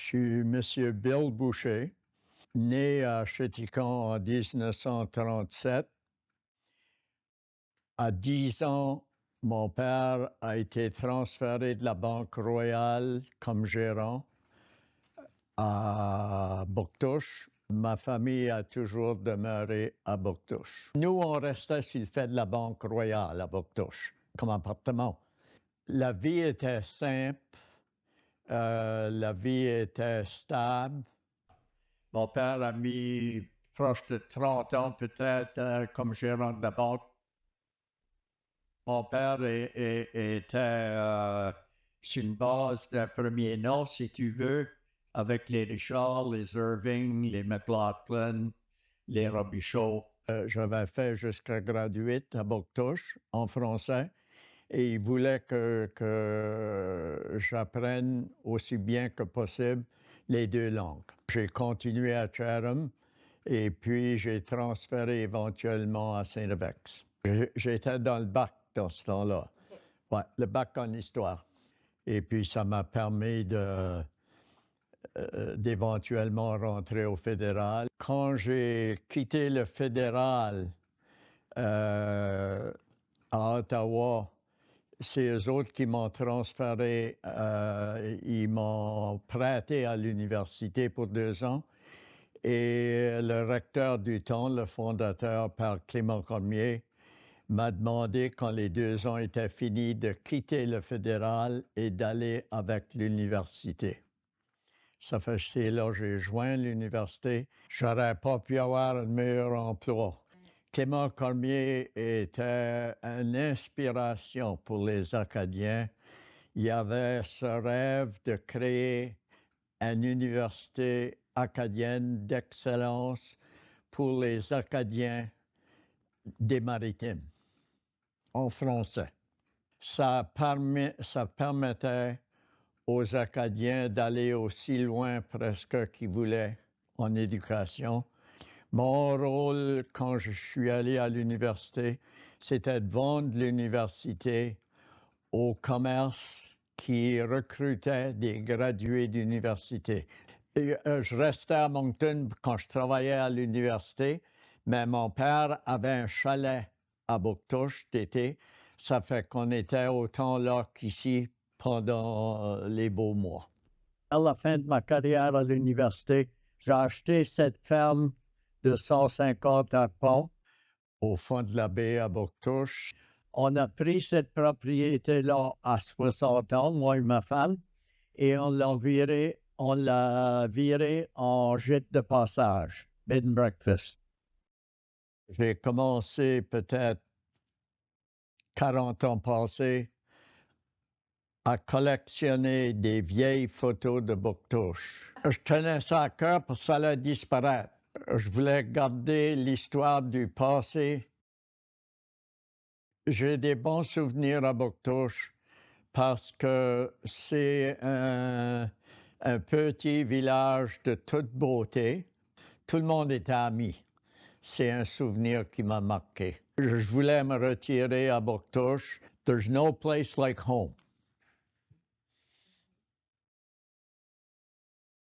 Je suis Monsieur Bill Boucher, né à Chéticon en 1937. À 10 ans, mon père a été transféré de la Banque royale comme gérant à Bouctouche. Ma famille a toujours demeuré à Bouctouche. Nous, on restait sur le fait de la Banque royale à Bouctouche, comme appartement. La vie était simple, la vie était stable. Mon père a mis proche de 30 ans peut-être comme gérant de la banque. Mon père était sur une base d'un premier nom, si tu veux, avec les Richard, les Irving, les McLaughlin, les Robichaud. J'avais fait jusqu'à graduate à Bouctouche en français et il voulait que j'apprenne aussi bien que possible les deux langues. J'ai continué à Chatham et puis j'ai transféré éventuellement à Saint-Revex. J'étais dans le bac dans ce temps-là. Okay. Ouais, le bac en histoire. Et puis ça m'a permis d'éventuellement rentrer au fédéral. Quand j'ai quitté le fédéral à Ottawa, c'est eux autres qui m'ont transféré, ils m'ont prêté à l'université pour 2 ans. Et le recteur du temps, le fondateur, Père Clément Cormier, m'a demandé, quand les 2 ans étaient finis, de quitter le fédéral et d'aller avec l'université. Ça fait que c'est là que j'ai joint l'université. J'aurais pas pu avoir un meilleur emploi. Clément Cormier était une inspiration pour les Acadiens. Il avait ce rêve de créer une université acadienne d'excellence pour les Acadiens des Maritimes, en français. Ça permettait aux Acadiens d'aller aussi loin presque qu'ils voulaient en éducation. Mon rôle, quand je suis allé à l'université, c'était de vendre l'université au commerce qui recrutait des gradués d'université. Je restais à Moncton quand je travaillais à l'université, mais mon père avait un chalet à Bouctouche d'été. Ça fait qu'on était autant là qu'ici pendant les beaux mois. À la fin de ma carrière à l'université, j'ai acheté cette ferme de 150 arpents au fond de la baie à Bouctouche. On a pris cette propriété-là à 60 ans, moi et ma femme, et on l'a viré en gîte de passage, bed and breakfast. J'ai commencé peut-être 40 ans passés à collectionner des vieilles photos de Bouctouche. Je tenais ça à cœur parce que ça allait disparaître. Je voulais garder l'histoire du passé. J'ai des bons souvenirs à Bouctouche parce que c'est un petit village de toute beauté. Tout le monde était ami. C'est un souvenir qui m'a marqué. Je voulais me retirer à Bouctouche. There's no place like home.